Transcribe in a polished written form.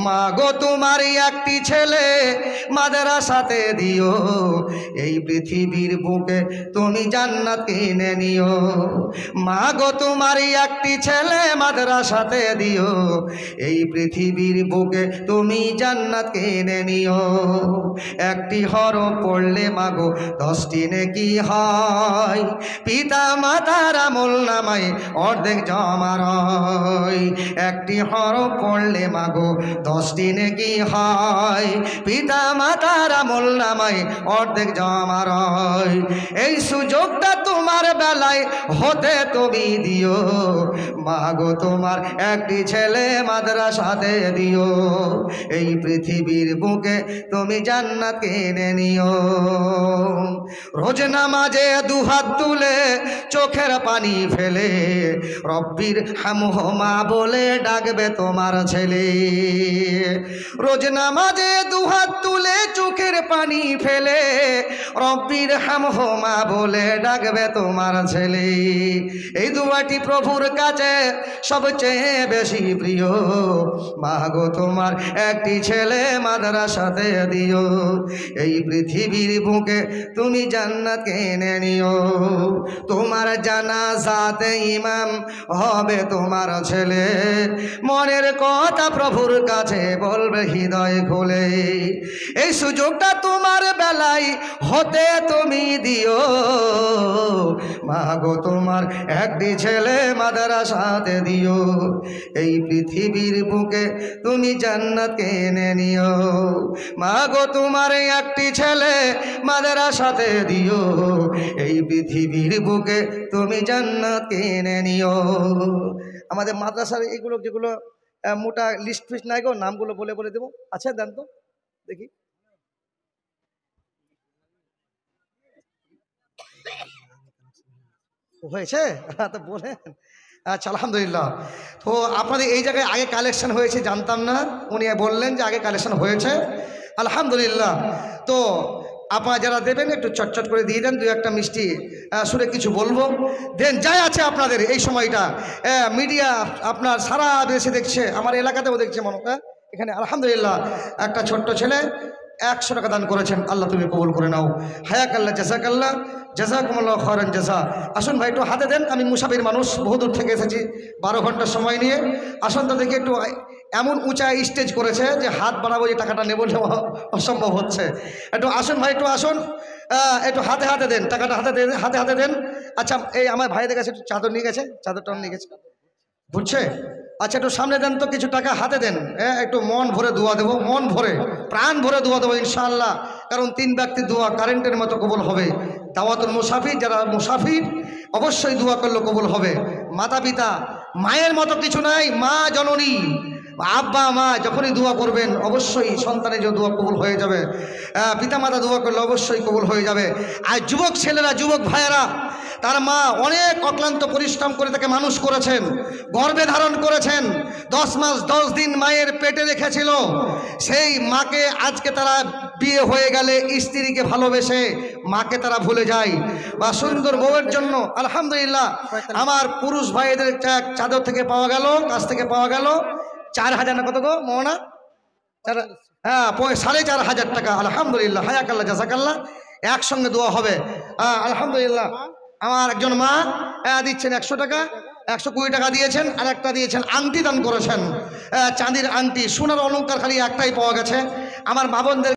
মা গো তোমারই একটি ছেলে মাদ্রাসাতে দিও, এই পৃথিবীর বুকে তুমি জান্নাত কিনে নিও। মা গো তোমারই একটি ছেলে মাদ্রাসাতে দিও, এই পৃথিবীর বুকে তুমি জান্নাত কিনে নিও। একটি হরফ পড়লে মা গো 10টি নেকি হয়, পিতা মাতার আমলনামায় অর্ধেক জমা রয়। একটি হরফ পড়লে মা গো 10টি নেকি হয়, পিতা মাতার আমলনামায় অর্ধেক জমা রয়। এই সুযোগটা তোমার বেলায় হতে তুমি দিও, মা গো তোমার একটি ছেলে মাদ্রাসাতে দিও, এই পৃথিবীর বুকে তুমি জান্নাত কিনে নিও। রোজ নামাজে দুহাত তুলে চোখের পানি ফেলে রব্বির হামহুমা বলে ডাকবে তোমার ছেলে। রোজ নামাজে দুহাত তুলে চোখের পানি ফেলে রব্বির হামহুমা বলে ডাকবে তোমার ছেলে। এই দুয়াটি প্রভুর কাছে সবচেয়ে বেশি প্রিয়, মা গো তোমার একটি ছেলে মাদ্রাসাতে দিও, এই পৃথিবীর বুকে তুমি জান্নাত কিনে নিও। তোমার জানাজাতে ইমাম হবে তোমার ছেলে, মনের কথা প্রভুর কাছে বলবে হৃদয় খুলে। এই সুযোগটা তোমার বেলায় হতে তুমি দিও, মা গো তোমার একটি ছেলে মাদ্রাসাতে দিও, এই পৃথিবীর বুকে তুমি জান্নাত কিনে নিও। মা গো তোমার একটি ছেলে মাদ্রাসাতে দিও, এই পৃথিবীর বুকে তুমি জান্নাত কিনে নিও। আমাদের মাদ্রাসার এগুলো যেগুলো মোটা লিস্ট ফিস্ট নাই গো, নামগুলো বলে বলে দেবো। আচ্ছা দেন তো দেখি। হয়েছে তো বলেন। আচ্ছা আলহামদুলিল্লাহ। তো আপনাদের এই জায়গায় আগে কালেকশন হয়েছে জানতাম না, উনি বললেন যে আগে কালেকশন হয়েছে আলহামদুলিল্লাহ। তো আপনারা যারা দেবেন একটু চটচট করে দিয়ে দেন, দু একটা মিষ্টি সুরে কিছু বলবো দেন। যাই আছে আপনাদের এই সময়টা মিডিয়া আপনার সারা দেশে দেখছে, আমার এলাকাতেও দেখছে মনে হয় এখানে আলহামদুলিল্লাহ। একটা ছোট্ট ছেলে 100 টাকা দান করেছেন, আল্লাহ তুমি কবুল করে নাও। হায়াকাল্লাহ জাযাকাল্লাহ জাযাকুমুল্লাহ খায়রান জাযা। আসুন ভাই একটু হাতে দেন, আমি মুসাফির মানুষ, বহু দূর থেকে এসেছি 12 ঘন্টা সময় নিয়ে। আসুন তো দেখি একটু, এমন উঁচা স্টেজ করেছে যে হাত বাড়াবো যে টাকাটা নেবো অসম্ভব হচ্ছে। একটু আসুন ভাই, একটু আসুন, একটু হাতে হাতে দেন, টাকাটা হাতে হাতে দেন। আচ্ছা এই আমার ভাইদের কাছে একটু চাদর নিয়ে গেছে, চাদরটা নিয়ে গেছে বুঝছে। আচ্ছা একটু সামনে দেন তো, কিছু টাকা হাতে দেন, একটু মন ভরে দোয়া দেবো, মন ভরে প্রাণ ভরে দোয়া দেবো ইনশাআল্লাহ। কারণ 3 ব্যক্তির দোয়া কারেন্টের মতো কবুল হবে। দাওয়াতুল মুসাফির, যারা মুসাফির অবশ্যই দোয়া করলে কবুল হবে। মাতা পিতা, মায়ের মতো কিছু নাই, মা জননী আব্বা মা যখনই দোয়া করবেন অবশ্যই সন্তানের যে দোয়া কবুল হয়ে যাবে, পিতামাতা দোয়া করলে অবশ্যই কবুল হয়ে যাবে। আর যুবক ছেলেরা, যুবক ভাইয়েরা, তার মা অনেক অক্লান্ত পরিশ্রম করে তাকে মানুষ করেছেন, গর্ভে ধারণ করেছেন, 10 মাস 10 দিন মায়ের পেটে রেখেছিল। সেই মাকে আজকে তারা বিয়ে হয়ে গেলে স্ত্রীকে ভালোবেসে মাকে তারা ভুলে যায়। বা সুন্দর বউয়ের জন্য আলহামদুলিল্লাহ আমার পুরুষ ভাইদের চাদর থেকে পাওয়া গেল, কাছ থেকে পাওয়া গেল 4000 না কত গো মোহনা, হ্যাঁ 4500 টাকা আলহামদুলিল্লাহ। হায়াকাল্লাহ জাযাকাল্লাহ, একসঙ্গে দোয়া হবে আলহামদুলিল্লাহ। আমার একজন মা দিচ্ছেন 100 টাকা, 120 টাকা দিয়েছেন, আর একটা দিয়েছেন আংটি দান করেছেন, চাঁদির আংটি, সোনার অলংকার খালি একটাই পাওয়া গেছে। আমার মা বোনদের